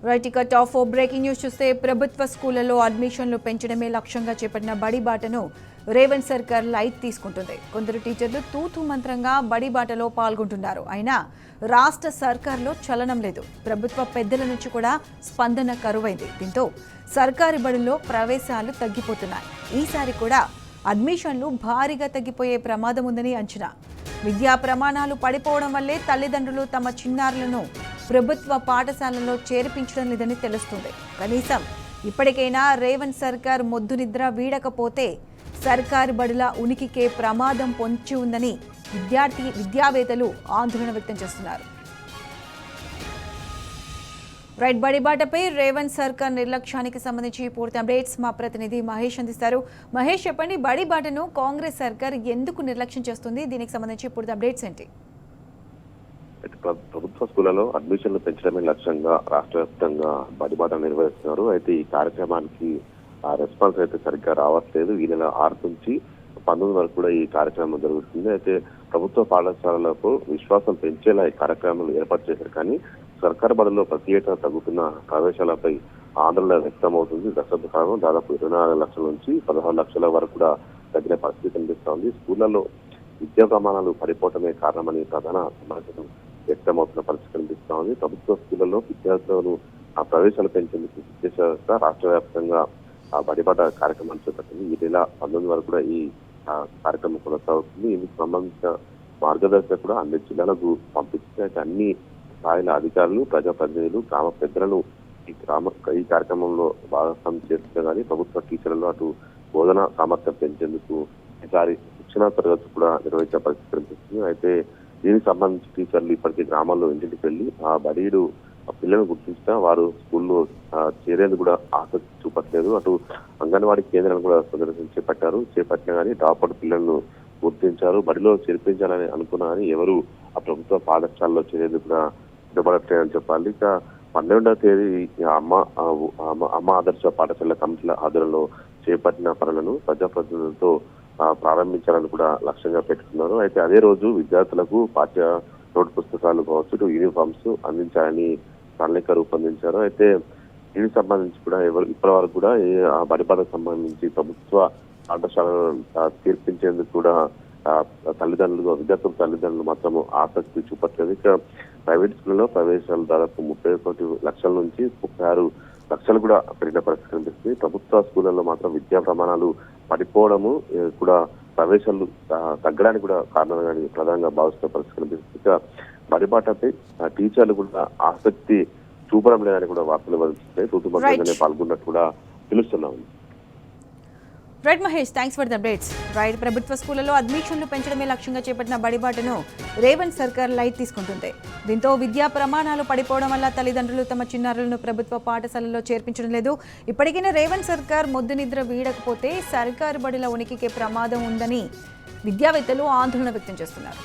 Right ఇక top 4 breaking news చూస్తే ప్రభుత్వ స్కూళ్లలో అడ్మిషన్లు పెంచడమే లక్ష్యంగా చేపట్టిన బడి బాటను రేవంత్ సర్కార్ లైట్ తీసుకుంటుంది. కొందరు టీచర్లు తూతూ మంత్రంగా బడి బాటలో పాల్గొంటున్నారు. అయినా రాష్ట్ర సర్కార్లో చలనం లేదు. ప్రభుత్వ పెద్దల నుంచి కూడా స్పందన కరువైంది. దీంతో సర్కారీ బడుల్లో ప్రవేశాలు తగ్గిపోతున్నాయి. ఈసారి కూడా అడ్మిషన్లు భారీగా తగ్గిపోయే ప్రమాదం ఉందని అంచనా. విద్యా ప్రమాణాలు పడిపోవడం వల్లే తల్లిదండ్రులు తమ చిన్నారులను ప్రభుత్వ పాఠశాలలో చేర్పించడం లేదని తెలుస్తుంది. కనీసం ఇప్పటికైనా రేవంత్ సర్కార్ మొద్దు నిద్ర వీడకపోతే సర్కారు బడుల ఉనికికే ప్రమాదం పొంచి ఉందని విద్యావేత్తలు ఆందోళన వ్యక్తం చేస్తున్నారు. రైట్, బడిబాటపై రేవంత్ సర్కార్ నిర్లక్ష్యానికి సంబంధించి పూర్తి అప్డేట్స్ మా ప్రతినిధి మహేష్ అందిస్తారు. మహేష్, చెప్పండి, బడిబాటను కాంగ్రెస్ సర్కార్ ఎందుకు నిర్లక్ష్యం చేస్తుంది? దీనికి సంబంధించి పూర్తి అప్డేట్స్ ఏంటి? ప్రభుత్వ స్కూళ్లలో అడ్మిషన్లు పెంచడమే లక్ష్యంగా రాష్ట్ర వ్యాప్తంగా బడిబాట నిర్వహిస్తున్నారు. అయితే ఈ కార్యక్రమానికి రెస్పాన్స్ అయితే సరిగ్గా రావట్లేదు. ఈ నెల 6 నుంచి 19 వరకు కూడా ఈ కార్యక్రమం జరుగుతుంది. అయితే ప్రభుత్వ పాఠశాలలకు విశ్వాసం పెంచేలా ఈ కార్యక్రమాలు ఏర్పాటు చేశారు. కానీ సర్కారు బడుల్లో ప్రతి ఏటా తగ్గుతున్న ప్రవేశాలపై ఆందోళన వ్యక్తమవుతుంది. దశాబ్ద కాలం దాదాపు 24 లక్షల నుంచి 16 లక్షల వరకు కూడా తగ్గిన పరిస్థితి కనిపిస్తోంది. స్కూళ్లలో విద్యా ప్రమాణాలు పడిపోవటమే కారణమని ప్రధాన సమాచారం వ్యక్తమవుతున్న పరిస్థితి కనిపిస్తా ఉంది. ప్రభుత్వ స్కూళ్లలో విద్యార్థులను ప్రవేశాలు పెంచేందుకు విద్యాశాఖ రాష్ట్ర వ్యాప్తంగా బడిబాట కార్యక్రమాన్ని చేపట్టింది. ఈ నెల 19 వరకు కూడా ఈ కార్యక్రమం కొనసాగుతుంది. ఇందుకు సంబంధించిన మార్గదర్శకులు కూడా అన్ని జిల్లాలకు పంపిస్తే అన్ని స్థాయిల అధికారులు, ప్రజాప్రతినిధులు, గ్రామ పెద్దలను ఈ కార్యక్రమంలో భాగస్వామ్యం చేస్తే కానీ ప్రభుత్వ టీచర్లు అటు బోధన సామర్థ్యం పెంచేందుకు ఈసారి శిక్షణా తరగతి కూడా నిర్వహించే పరిస్థితి కనిపిస్తుంది. అయితే దీనికి సంబంధించి టీచర్లు ఇప్పటికీ గ్రామాల్లో ఇంటికి వెళ్లి ఆ బడీడు పిల్లలను గుర్తించినా వారు స్కూల్లో చేరేందుకు కూడా ఆసక్తి చూపట్లేదు. అటు అంగన్వాడీ కేంద్రాలను కూడా చేపట్టినా కానీ డ్రాప్అవుట్ పిల్లలను గుర్తించారు. బడిలో చేర్పించాలని అనుకున్నా కానీ ఎవరు ఆ ప్రభుత్వ పాఠశాలలో చేరేందుకు కూడా ఇష్టపడట్లేదని చెప్పాలి. ఇక 12వ తేదీ అమ్మ ఆదర్శ పాఠశాల కమిటీల ఆధ్వర్యంలో చేపట్టిన పనులను ప్రజాప్రతినిధులతో ప్రారంభించాలని కూడా లక్ష్యంగా పెట్టుకున్నారు. అయితే అదే రోజు విద్యార్థులకు పాఠ్య నోట్ పుస్తకాలు కావచ్చు, యూనిఫామ్స్ అందించాలని ప్రణాళిక రూపొందించారు. అయితే దీనికి సంబంధించి కూడా ఇప్పటి వరకు కూడా బడిబాటకు సంబంధించి ప్రభుత్వ పాఠశాలను తీర్పించేందుకు కూడా విద్యార్థుల తల్లిదండ్రులు మాత్రం ఆసక్తి చూపట్లేదు. ఇక ప్రైవేట్ స్కూల్లో ప్రవేశాలు దాదాపు 31 లక్షల నుంచి 36 లక్షలు కూడా పెరిగిన పరిస్థితి కనిపిస్తుంది. ప్రభుత్వ స్కూళ్లలో మాత్రం విద్యా ప్రమాణాలు పడిపోవడము కూడా ప్రవేశాలు తగ్గడానికి కూడా కారణంగా ప్రధానంగా భావిస్తున్న పరిస్థితి కనిపిస్తుంది. ఇక బడిబాటపై టీచర్లు కూడా ఆసక్తి చూపడం లేదని కూడా వార్తలు వస్తున్నాయి. తూతుమంత్రంగానే పాల్గొన్నట్టు కూడా తెలుస్తున్నాం. Right Mahesh, thanks for the updates. Right, ప్రభుత్వ స్కూళ్లలో అడ్మిషన్లు పెంచడమే లక్ష్యంగా చేపట్టిన బడిబాటను రేవంత్ సర్కార్ లైట్ తీసుకుంటుంది. దీంతో విద్యా ప్రమాణాలు పడిపోవడం వల్ల తల్లిదండ్రులు తమ చిన్నారులను ప్రభుత్వ పాఠశాలలో చేర్పించడం లేదు. ఇప్పటికైనా రేవంత్ సర్కార్ మొద్దు నిద్ర వీడకపోతే సర్కారు బడుల ఉనికికే ప్రమాదం ఉందని విద్యావేత్తలు ఆందోళన వ్యక్తం చేస్తున్నారు.